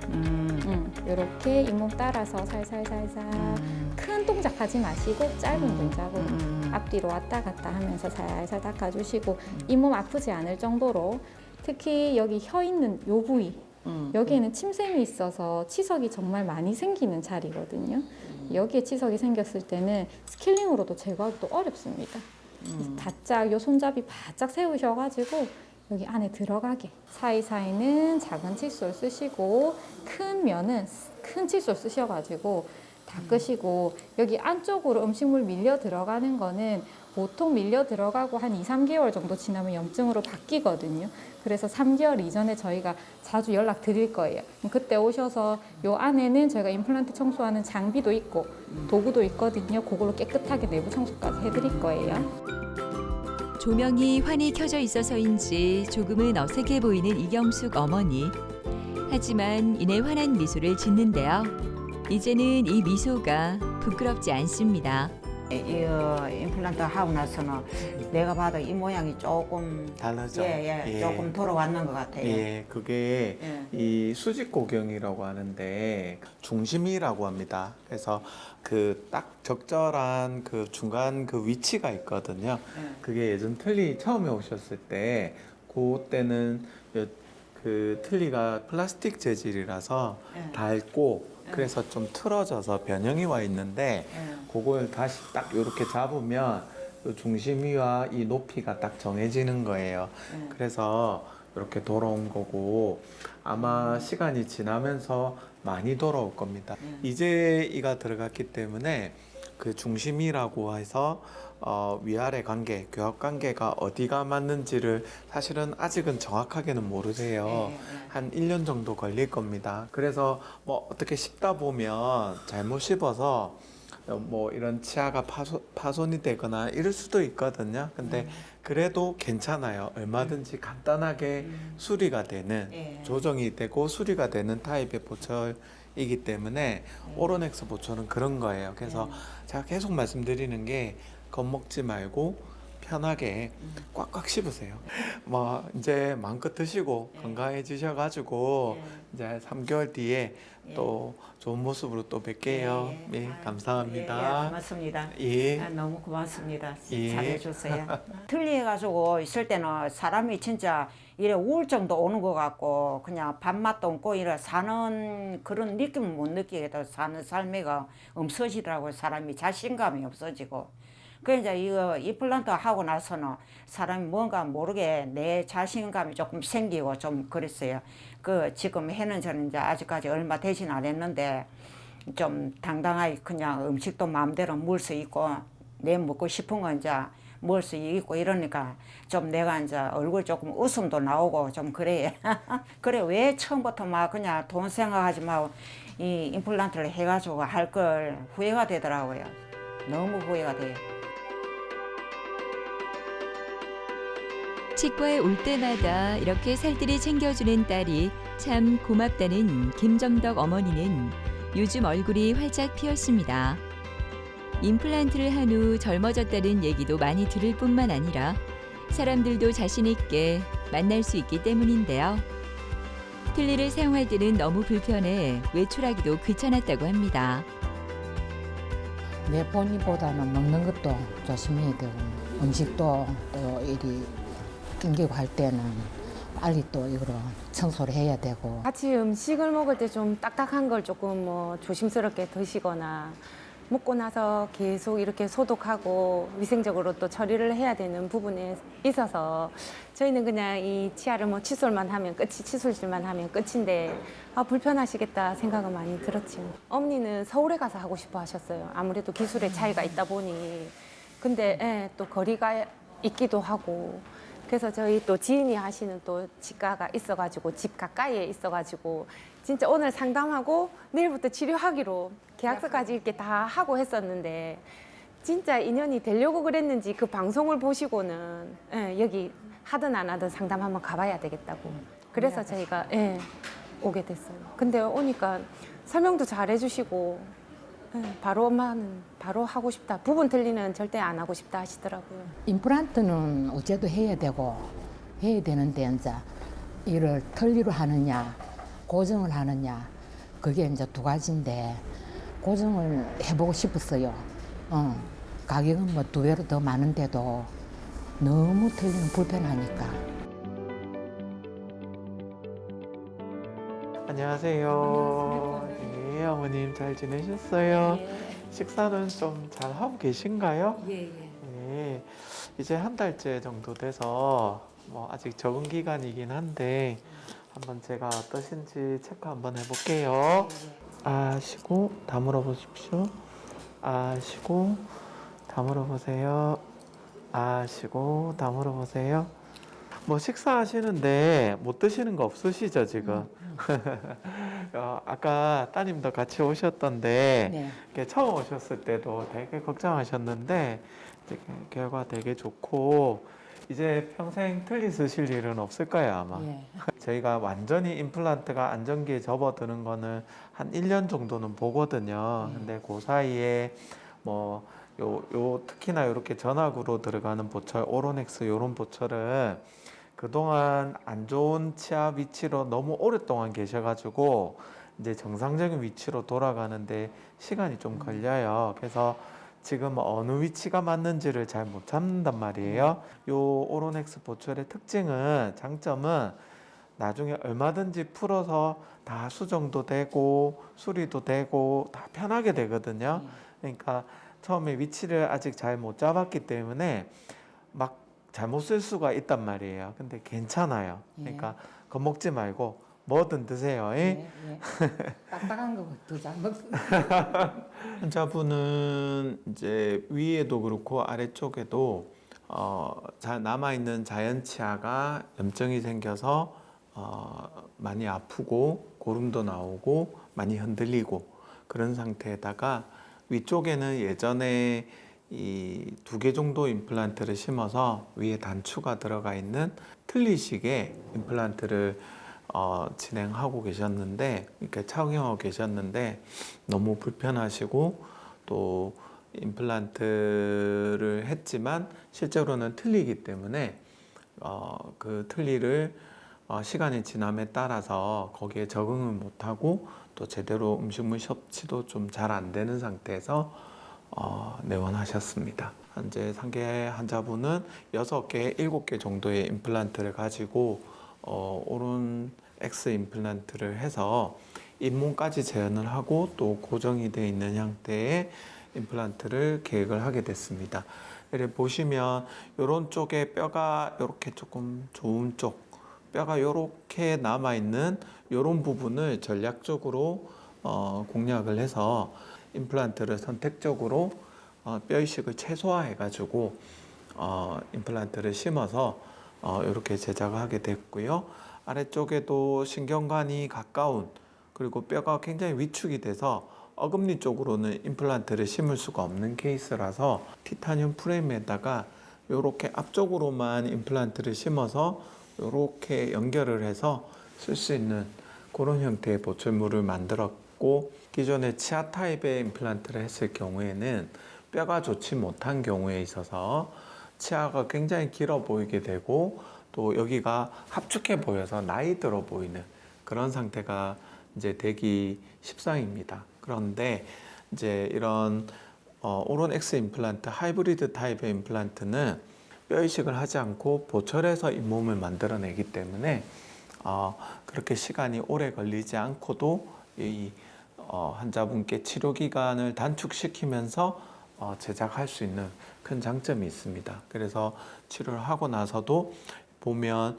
이렇게 잇몸 따라서 살살살살 큰 동작 하지 마시고 짧은 동작으로 앞뒤로 왔다 갔다 하면서 살살 닦아주시고 잇몸 아프지 않을 정도로 특히 여기 혀 있는 요 부위 여기에는 침샘이 있어서 치석이 정말 많이 생기는 자리거든요. 여기에 치석이 생겼을 때는 스케일링으로도 제거하기도 어렵습니다. 바짝 요 손잡이 바짝 세우셔가지고 여기 안에 들어가게 사이사이는 작은 칫솔 쓰시고 큰 면은 큰 칫솔 쓰셔가지고 닦으시고 여기 안쪽으로 음식물 밀려 들어가는 거는 보통 밀려 들어가고 한 2, 3개월 정도 지나면 염증으로 바뀌거든요. 그래서 3개월 이전에 저희가 자주 연락 드릴 거예요. 그때 오셔서 요 안에는 저희가 임플란트 청소하는 장비도 있고 도구도 있거든요. 그걸로 깨끗하게 내부 청소까지 해드릴 거예요. 조명이 환히 켜져 있어서인지 조금은 어색해 보이는 이경숙 어머니. 하지만 이내 환한 미소를 짓는데요. 이제는 이 미소가 부끄럽지 않습니다. 이 임플란트 하고 나서는 내가 봐도 이 모양이 조금 다르죠? 조금 돌아왔는 것 같아요. 예, 그게 이 수직고경이라고 하는데 중심이라고 합니다. 그래서 그 딱 적절한 그 중간 그 위치가 있거든요. 그게 예전 틀니 처음에 오셨을 때 그때는 그 틀니가 플라스틱 재질이라서 닳고 그래서 좀 틀어져서 변형이 와 있는데 그걸 다시 딱 이렇게 잡으면 이 중심위와 이 높이가 딱 정해지는 거예요. 그래서 이렇게 돌아온 거고 아마 시간이 지나면서 많이 돌아올 겁니다. 이제 이가 들어갔기 때문에 그 중심이라고 해서 위아래 관계, 교합 관계가 어디가 맞는지를 사실은 아직은 정확하게는 모르세요. 한 1년 정도 걸릴 겁니다. 그래서 뭐 어떻게 씹다 보면 잘못 씹어서 뭐 이런 치아가 파손이 되거나 이럴 수도 있거든요. 근데 그래도 괜찮아요. 얼마든지 간단하게 수리가 되는, 예. 조정이 되고 수리가 되는 타입의 보철이기 때문에 오로넥스 보철은 그런 거예요. 그래서 제가 계속 말씀드리는 게 겁먹지 말고 편하게 꽉꽉 씹으세요. 뭐 이제 마음껏 드시고 건강해지셔가지고 이제 3개월 뒤에 또 좋은 모습으로 또 뵐게요. 네, 감사합니다. 고맙습니다. 예. 너무 고맙습니다. 예. 잘해주세요. 틀리해가지고 있을 때는 사람이 진짜 이래 우울증도 오는 것 같고 그냥 밥맛도 없고 이래 사는 그런 느낌을 못 느끼게 사는 삶이가 없어지더라고요. 사람이 자신감이 없어지고. 그 이제 이거 임플란트 하고 나서는 사람이 뭔가 모르게 내 자신감이 조금 생기고 좀 그랬어요. 그 지금 해는 저는 이제 아직까지 얼마 되진 않았는데 좀 당당하게 그냥 음식도 마음대로 먹을 수 있고 내 먹고 싶은 거 이제 먹을 수 있고 이러니까 좀 내가 이제 얼굴 조금 웃음도 나오고 좀 그래. 그래 왜 처음부터 막 그냥 돈 생각하지 말고 이 임플란트를 해가지고 할 걸 후회가 되더라고요. 너무 후회가 돼요. 치과에 올 때마다 이렇게 살뜰히 챙겨주는 딸이 참 고맙다는 김정덕 어머니는 요즘 얼굴이 활짝 피었습니다. 임플란트를 한 후 젊어졌다는 얘기도 많이 들을 뿐만 아니라 사람들도 자신 있게 만날 수 있기 때문인데요. 틀니를 사용할 때는 너무 불편해 외출하기도 귀찮았다고 합니다. 내 본인보다는 먹는 것도 조심해야 되고 음식도 또 이리 낑기고 할 때는 빨리 또 이거로 청소를 해야 되고. 같이 음식을 먹을 때 좀 딱딱한 걸 조금 뭐 조심스럽게 드시거나 먹고 나서 계속 이렇게 소독하고 위생적으로 또 처리를 해야 되는 부분에 있어서 저희는 그냥 이 치아를 뭐 칫솔만 하면 끝이, 칫솔질만 하면 끝인데 불편하시겠다 생각은 많이 들었죠. 어머니는 서울에 가서 하고 싶어 하셨어요. 아무래도 기술의 차이가 있다 보니. 근데 또 거리가 있기도 하고 그래서 저희 또 지인이 하시는 또 치과가 있어가지고 집 가까이에 있어가지고 진짜 오늘 상담하고 내일부터 치료하기로 계약서까지 이렇게 다 하고 했었는데 진짜 인연이 되려고 그랬는지 그 방송을 보시고는 여기 하든 안 하든 상담 한번 가봐야 되겠다고 그래서 저희가 오게 됐어요. 근데 오니까 설명도 잘 해주시고 바로 엄마는 바로 하고 싶다. 부분 틀리는 절대 안 하고 싶다 하시더라고요. 임플란트는 어째도 해야 되는데 이제 이를 틀니로 하느냐 고정을 하느냐 그게 이제 두 가지인데 고정을 해보고 싶었어요. 가격은 뭐 2배로 더 많은데도 너무 틀니는 불편하니까. 안녕하세요. 네, 어머님 잘 지내셨어요? 식사는 좀 잘 하고 계신가요? 네, 이제 한 달째 정도 돼서 뭐 아직 적응 기간이긴 한데 한번 제가 어떠신지 체크 한번 해볼게요. 쉬고 다물어 보십시오. 쉬고 다물어 보세요. 쉬고 다물어 보세요. 뭐 식사하시는데 못 드시는 거 없으시죠 지금? 아까 따님도 같이 오셨던데 네. 이렇게 처음 오셨을 때도 되게 걱정하셨는데 이제 결과 되게 좋고 이제 평생 틀니 쓰실 일은 없을 거예요 아마. 예. 저희가 완전히 임플란트가 안정기에 접어드는 거는 한 1년 정도는 보거든요. 근데 그 사이에 뭐 요 특히나 이렇게 전악으로 들어가는 보철, 오로넥스 요런 보철은 그동안 안 좋은 치아 위치로 너무 오랫동안 계셔가지고 이제 정상적인 위치로 돌아가는데 시간이 좀 걸려요. 그래서 지금 어느 위치가 맞는지를 잘 못 찾는단 말이에요. 요 오로넥스 보철의 특징은 장점은 나중에 얼마든지 풀어서 다 수정도 되고 수리도 되고 다 편하게 되거든요. 그러니까 처음에 위치를 아직 잘 못 잡았기 때문에 막 잘못 쓸 수가 있단 말이에요. 근데 괜찮아요. 그러니까 겁먹지 말고 뭐든 드세요. 딱딱한 거 더 잘 먹습니다. 환자분은 이제 위에도 그렇고 아래쪽에도 남아 있는 자연 치아가 염증이 생겨서 많이 아프고 고름도 나오고 많이 흔들리고 그런 상태에다가 위쪽에는 예전에 이 2개 정도 임플란트를 심어서 위에 단추가 들어가 있는 틀니식의 임플란트를 진행하고 계셨는데, 이렇게 착용하고 계셨는데 너무 불편하시고 또 임플란트를 했지만 실제로는 틀리기 때문에 그 틀니를 시간이 지남에 따라서 거기에 적응을 못하고 또 제대로 음식물 섭취도 좀 잘 안 되는 상태에서 내원하셨습니다. 현재 상계 환자분은 6개, 7개 정도의 임플란트를 가지고 오른 X 임플란트를 해서 잇몸까지 재현을 하고 또 고정이 되어 있는 형태의 임플란트를 계획을 하게 됐습니다. 이렇게 보시면 이런 쪽에 뼈가 이렇게 조금 좋은 쪽, 뼈가 이렇게 남아있는 이런 부분을 전략적으로 공략을 해서 임플란트를 선택적으로 뼈 이식을 최소화해 가지고 임플란트를 심어서 이렇게 제작을 하게 됐고요. 아래쪽에도 신경관이 가까운, 그리고 뼈가 굉장히 위축이 돼서 어금니 쪽으로는 임플란트를 심을 수가 없는 케이스라서 티타늄 프레임에다가 이렇게 앞쪽으로만 임플란트를 심어서 이렇게 연결을 해서 쓸 수 있는 그런 형태의 보철물을 만들었고, 기존에 치아 타입의 임플란트를 했을 경우에는 뼈가 좋지 못한 경우에 있어서 치아가 굉장히 길어 보이게 되고 또 여기가 합축해 보여서 나이 들어 보이는 그런 상태가 이제 되기 십상입니다. 그런데 이제 이런 오론 X 임플란트, 하이브리드 타입의 임플란트는 뼈 이식을 하지 않고 보철해서 잇몸을 만들어내기 때문에 그렇게 시간이 오래 걸리지 않고도 이 환자분께 치료 기간을 단축시키면서 제작할 수 있는 큰 장점이 있습니다. 그래서 치료를 하고 나서도 보면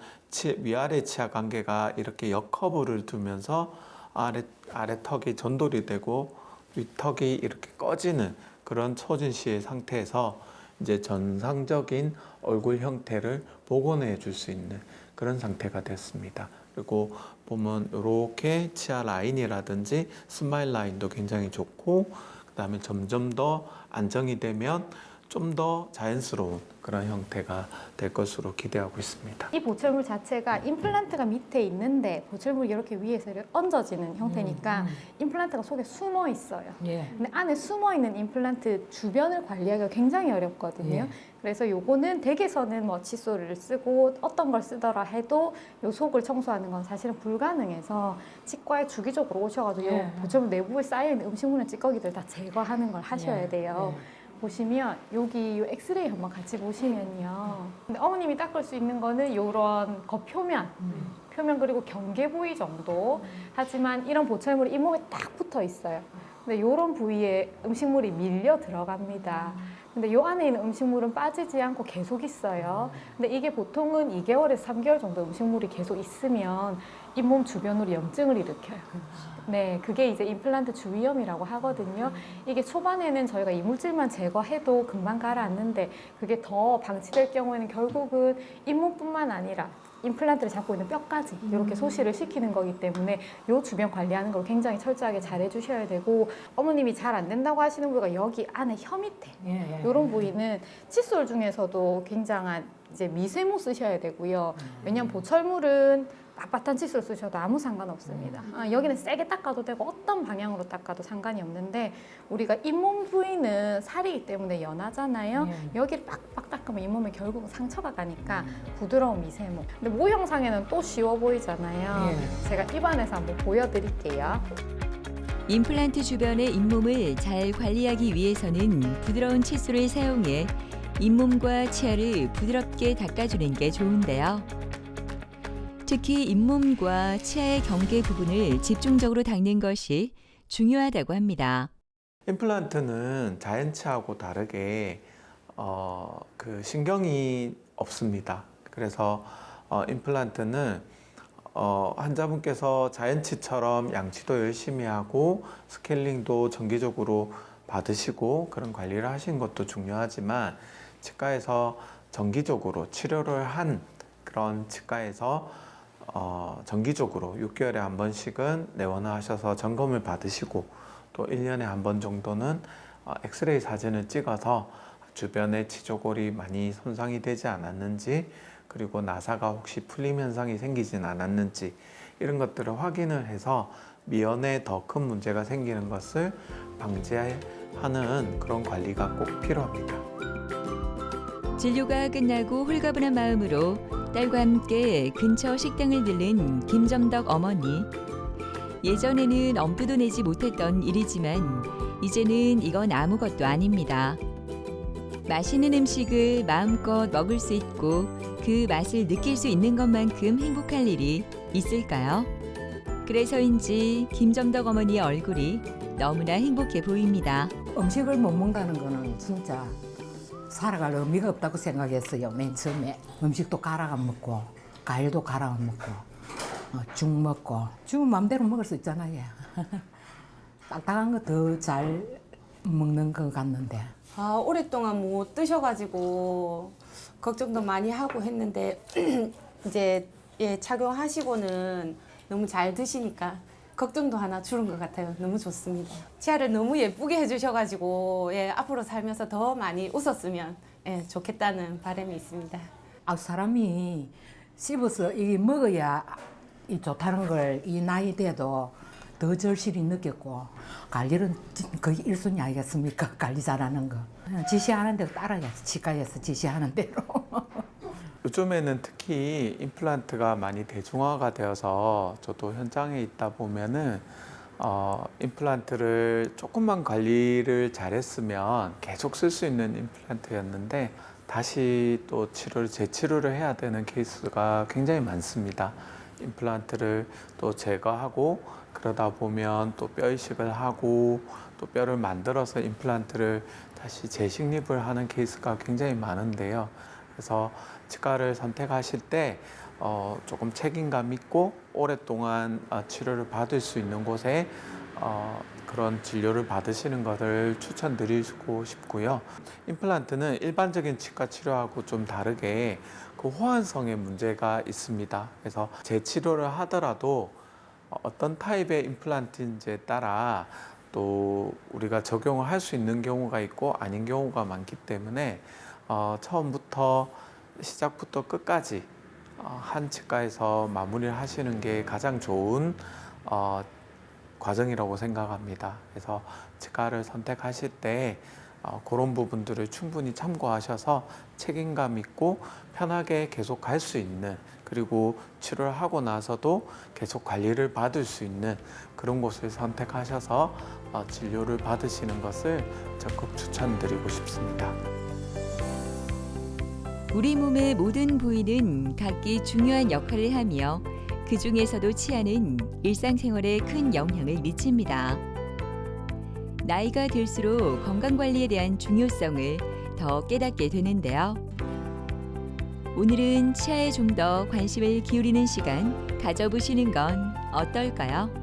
위아래 치아 관계가 이렇게 역커브를 두면서 아래 턱이 전돌이 되고 윗턱이 이렇게 꺼지는 그런 초진시의 상태에서 이제 정상적인 얼굴 형태를 복원해 줄 수 있는 그런 상태가 됐습니다. 그리고 보면 이렇게 치아 라인이라든지 스마일 라인도 굉장히 좋고, 그 다음에 점점 더 안정이 되면 좀 더 자연스러운 그런 형태가 될 것으로 기대하고 있습니다. 이 보철물 자체가 임플란트가 밑에 있는데 보철물이 이렇게 위에서 이렇게 얹어지는 형태니까 임플란트가 속에 숨어 있어요. 예. 근데 안에 숨어 있는 임플란트 주변을 관리하기가 굉장히 어렵거든요. 예. 그래서 요거는 댁에서는 뭐 칫솔을 쓰고 어떤 걸 쓰더라 해도 요 속을 청소하는 건 사실은 불가능해서 치과에 주기적으로 오셔가지고 예. 요 보철물 내부에 쌓여있는 음식물이나 찌꺼기들 다 제거하는 걸 하셔야 돼요. 보시면 여기 요 엑스레이 한번 같이 보시면요. 근데 어머님이 닦을 수 있는 거는 요런 겉표면, 표면 그리고 경계 부위 정도. 하지만 이런 보철물이 잇몸에 딱 붙어 있어요. 근데 요런 부위에 음식물이 밀려 들어갑니다. 근데 요 안에 있는 음식물은 빠지지 않고 계속 있어요. 근데 이게 보통은 2개월에서 3개월 정도 음식물이 계속 있으면 잇몸 주변으로 염증을 일으켜요. 네, 그게 이제 임플란트 주위염이라고 하거든요. 이게 초반에는 저희가 이물질만 제거해도 금방 가라앉는데 그게 더 방치될 경우에는 결국은 잇몸뿐만 아니라 임플란트를 잡고 있는 뼈까지 이렇게 소실을 시키는 거기 때문에 요 주변 관리하는 걸 굉장히 철저하게 잘 해주셔야 되고, 어머님이 잘 안 된다고 하시는 부위가 여기 안에 혀 밑에 이런 부위는 칫솔 중에서도 굉장한 이제 미세모 쓰셔야 되고요. 왜냐하면 보철물은 빳빳한 칫솔 쓰셔도 아무 상관없습니다. 여기는 세게 닦아도 되고 어떤 방향으로 닦아도 상관이 없는데 우리가 잇몸 부위는 살이기 때문에 연하잖아요. 여기를 빡빡 닦으면 잇몸에 결국은 상처가 가니까 부드러운 미세모. 근데 모형상에는 또 쉬워 보이잖아요. 제가 입안에서 한번 보여드릴게요. 임플란트 주변의 잇몸을 잘 관리하기 위해서는 부드러운 칫솔을 사용해 잇몸과 치아를 부드럽게 닦아주는 게 좋은데요. 특히 잇몸과 치아의 경계 부분을 집중적으로 닦는 것이 중요하다고 합니다. 임플란트는 자연치하고 다르게 그 신경이 없습니다. 그래서 임플란트는 환자분께서 자연치처럼 양치도 열심히 하고 스케일링도 정기적으로 받으시고 그런 관리를 하시는 것도 중요하지만, 치과에서 정기적으로 치료를 한 그런 치과에서 정기적으로 6개월에 한 번씩은 내원하셔서 점검을 받으시고 또 1년에 한 번 정도는 엑스레이 사진을 찍어서 주변에 치조골이 많이 손상이 되지 않았는지, 그리고 나사가 혹시 풀림 현상이 생기진 않았는지 이런 것들을 확인을 해서 미연에 더 큰 문제가 생기는 것을 방지하는 그런 관리가 꼭 필요합니다. 진료가 끝나고 홀가분한 마음으로 딸과 함께 근처 식당을 들른 김점덕 어머니. 예전에는 엄두도 내지 못했던 일이지만 이제는 이건 아무것도 아닙니다. 맛있는 음식을 마음껏 먹을 수 있고 그 맛을 느낄 수 있는 것만큼 행복할 일이 있을까요? 그래서인지 김점덕 어머니의 얼굴이 너무나 행복해 보입니다. 음식을 못 먹는다는 거는 진짜 살아갈 의미가 없다고 생각했어요. 맨 처음에 음식도 갈아 안 먹고 과일도 갈아 안 먹고 죽 먹고 죽은 마음대로 먹을 수 있잖아요. 딱딱한 거 더 잘 먹는 것 같는데. 오랫동안 못 드셔가지고 걱정도 많이 하고 했는데 이제 착용하시고는 너무 잘 드시니까 걱정도 하나 줄은 것 같아요. 너무 좋습니다. 치아를 너무 예쁘게 해주셔가지고 앞으로 살면서 더 많이 웃었으면 좋겠다는 바람이 있습니다. 사람이 씹어서 이게 먹어야 이 좋다는 걸 이 나이 돼도 더 절실히 느꼈고, 관리는 거의 1순위 아니겠습니까? 관리 잘하는 거. 지시하는 대로 따라야지. 치과에서 지시하는 대로. 요즘에는 특히 임플란트가 많이 대중화가 되어서 저도 현장에 있다 보면은 임플란트를 조금만 관리를 잘했으면 계속 쓸 수 있는 임플란트였는데 다시 또 재치료를 해야 되는 케이스가 굉장히 많습니다. 임플란트를 또 제거하고 그러다 보면 또 뼈 이식을 하고 또 뼈를 만들어서 임플란트를 다시 재식립을 하는 케이스가 굉장히 많은데요. 그래서 치과를 선택하실 때 조금 책임감 있고 오랫동안 치료를 받을 수 있는 곳에 그런 진료를 받으시는 것을 추천드리고 싶고요. 임플란트는 일반적인 치과 치료하고 좀 다르게 그 호환성에 문제가 있습니다. 그래서 재치료를 하더라도 어떤 타입의 임플란트인지에 따라 또 우리가 적용을 할 수 있는 경우가 있고 아닌 경우가 많기 때문에 처음부터 시작부터 끝까지 한 치과에서 마무리를 하시는 게 가장 좋은 과정이라고 생각합니다. 그래서 치과를 선택하실 때 그런 부분들을 충분히 참고하셔서 책임감 있고 편하게 계속 갈 수 있는, 그리고 치료를 하고 나서도 계속 관리를 받을 수 있는 그런 곳을 선택하셔서 진료를 받으시는 것을 적극 추천드리고 싶습니다. 우리 몸의 모든 부위는 각기 중요한 역할을 하며 그 중에서도 치아는 일상생활에 큰 영향을 미칩니다. 나이가 들수록 건강관리에 대한 중요성을 더 깨닫게 되는데요. 오늘은 치아에 좀 더 관심을 기울이는 시간 가져보시는 건 어떨까요?